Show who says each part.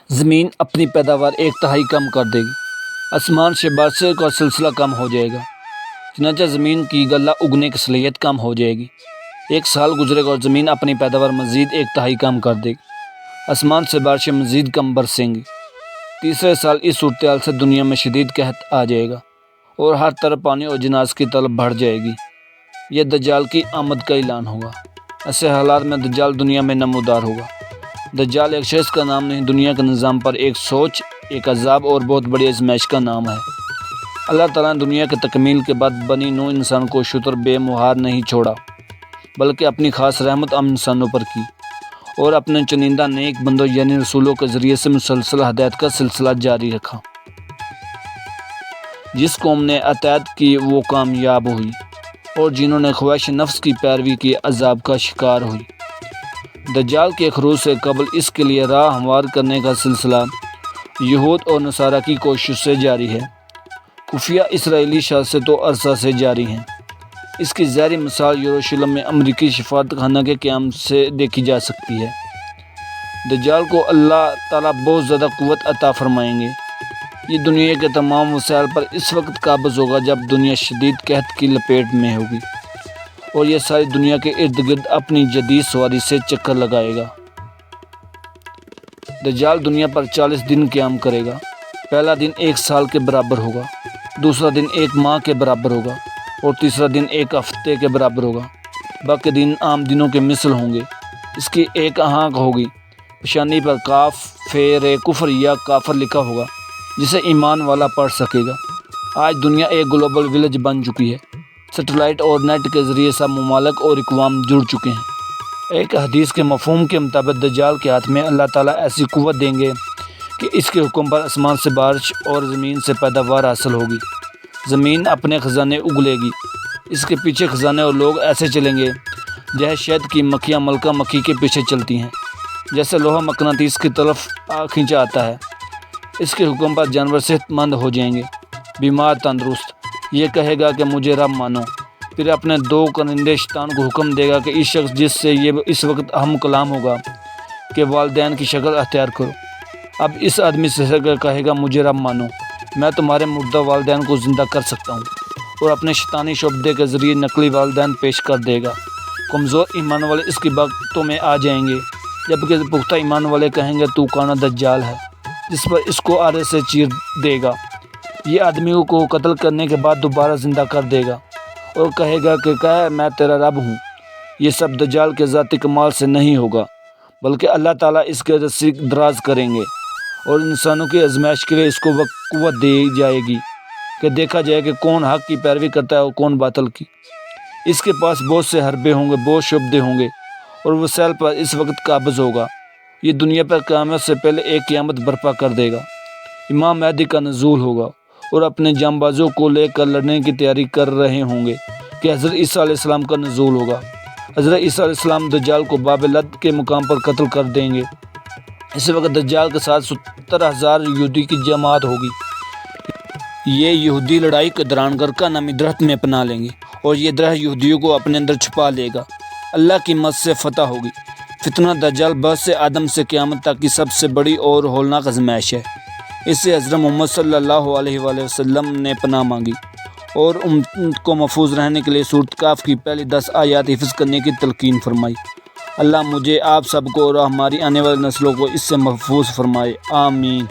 Speaker 1: زمین اپنی پیداوار 1/3 کم کر دے گی، آسمان سے بارشوں کا سلسلہ کم ہو جائے گا، چنانچہ زمین کی غلہ اگنے کی صلاحیت کم ہو جائے گی۔ 1 سال گزرے گا اور زمین اپنی پیداوار مزید 1/3 کم کر دے گی، آسمان سے بارشیں مزید کم برسیں گی۔ تیسرے سال اس صورتحال سے دنیا میں شدید قحط آ جائے گا اور ہر طرف پانی اور جناز کی طلب بڑھ جائے گی۔ یہ دجال کی آمد کا اعلان ہوگا۔ ایسے حالات میں دجال دنیا میں نمودار ہوگا۔ دجال ایک شخص کا نام نہیں، دنیا کے نظام پر ایک سوچ، ایک عذاب اور بہت بڑی آزمائش کا نام ہے۔ اللہ تعالیٰ نے دنیا کے تکمیل کے بعد بنی نوع انسان کو شتر بے مہار نہیں چھوڑا، بلکہ اپنی خاص رحمت عام انسانوں پر کی اور اپنے چنندہ نیک بندوں یعنی رسولوں کے ذریعے سے مسلسل ہدایت کا سلسلہ جاری رکھا۔ جس قوم نے اطاعت کی وہ کامیاب ہوئی اور جنہوں نے خواہش نفس کی پیروی کی عذاب کا شکار ہوئی۔ دجال کے خروج سے قبل اس کے لیے راہ ہموار کرنے کا سلسلہ یہود اور نصارہ کی کوشش سے جاری ہے۔ خفیہ اسرائیلی سیاستوں عرصہ سے جاری ہیں۔ اس کی ظاہری مثال یروشلم میں امریکی سفارت خانہ کے قیام سے دیکھی جا سکتی ہے۔ دجال کو اللہ تعالیٰ بہت زیادہ قوت عطا فرمائیں گے۔ یہ دنیا کے تمام وسائل پر اس وقت قابض ہوگا جب دنیا شدید قحط کی لپیٹ میں ہوگی اور یہ ساری دنیا کے ارد گرد اپنی جدید سواری سے چکر لگائے گا۔ دجال دنیا پر 40 دن قیام کرے گا۔ پہلا دن 1 سال کے برابر ہوگا، دوسرا دن 1 ماہ کے برابر ہوگا اور تیسرا دن 1 ہفتے کے برابر ہوگا۔ باقی دن عام دنوں کے مثل ہوں گے۔ اس کی ایک آنکھ ہوگی، پیشانی پر کاف فیر کفر یا کافر لکھا ہوگا جسے ایمان والا پڑھ سکے گا۔ آج دنیا ایک گلوبل ولیج بن چکی ہے۔ سیٹلائٹ اور نیٹ کے ذریعے سب ممالک اور اقوام جڑ چکے ہیں۔ ایک حدیث کے مفہوم کے مطابق دجال کے ہاتھ میں اللہ تعالیٰ ایسی قوت دیں گے کہ اس کے حکم پر آسمان سے بارش اور زمین سے پیداوار حاصل ہوگی۔ زمین اپنے خزانے اگلے گی، اس کے پیچھے خزانے اور لوگ ایسے چلیں گے جیسے شہد کی مکھیاں ملکہ مکھی کے پیچھے چلتی ہیں، جیسے لوہا مقناطیس کی طرف کھینچا آتا ہے۔ اس کے حکم پر جانور صحت مند ہو جائیں گے، بیمار تندرست۔ یہ کہے گا کہ مجھے رب مانو، پھر اپنے 2 کنندے شیطان کو حکم دے گا کہ اس شخص جس سے یہ اس وقت ہم کلام ہوگا کہ والدین کی شکل اختیار کرو۔ اب اس آدمی سے کہے گا مجھے رب مانو، میں تمہارے مردہ والدین کو زندہ کر سکتا ہوں، اور اپنے شیطانی شعبدے کے ذریعے نقلی والدین پیش کر دے گا۔ کمزور ایمان والے اس کی باتوں میں آ جائیں گے، جبکہ پختہ ایمان والے کہیں گے تو کانا دجال ہے، جس پر اس کو آرے سے چیر دے گا۔ یہ آدمی کو قتل کرنے کے بعد دوبارہ زندہ کر دے گا اور کہے گا کہ میں تیرا رب ہوں۔ یہ سب دجال کے ذاتی کمال سے نہیں ہوگا، بلکہ اللہ تعالیٰ اس کے رسی دراز کریں گے اور انسانوں کی آزمائش کے لیے اس کو قوت دی جائے گی کہ دیکھا جائے کہ کون حق کی پیروی کرتا ہے اور کون باطل کی۔ اس کے پاس بہت سے حربے ہوں گے، بہت شعبدے ہوں گے اور وسائل پر اس وقت قابض ہوگا۔ یہ دنیا پر قیامت سے پہلے ایک قیامت برپا کر دے گا۔ امام مہدی کا نزول ہوگا اور اپنے جانبازوں کو لے کر لڑنے کی تیاری کر رہے ہوں گے کہ حضرت عیسیٰ علیہ السلام کا نزول ہوگا۔ حضرت عیسیٰ علیہ السلام دجال کو باب لد کے مقام پر قتل کر دیں گے۔ اس وقت دجال کے ساتھ 70,000 یہودی کی جماعت ہوگی۔ یہ یہودی لڑائی کے دوران غرقہ نامی درخت میں پناہ لیں گے اور یہ درخت یہودیوں کو اپنے اندر چھپا لے گا۔ اللہ کی مدد سے فتح ہوگی۔ فتنہ دجال بعث آدم سے قیامت تک کی سب سے بڑی اور ہولناک آزمائش ہے۔ اس سے حضرت محمد صلی اللہ علیہ وآلہ وسلم نے پناہ مانگی اور امت کو محفوظ رہنے کے لیے سورۃ کہف کی پہلی 10 آیات حفظ کرنے کی تلقین فرمائی۔ اللہ مجھے، آپ سب کو اور ہماری آنے والی نسلوں کو اس سے محفوظ فرمائے، آمین۔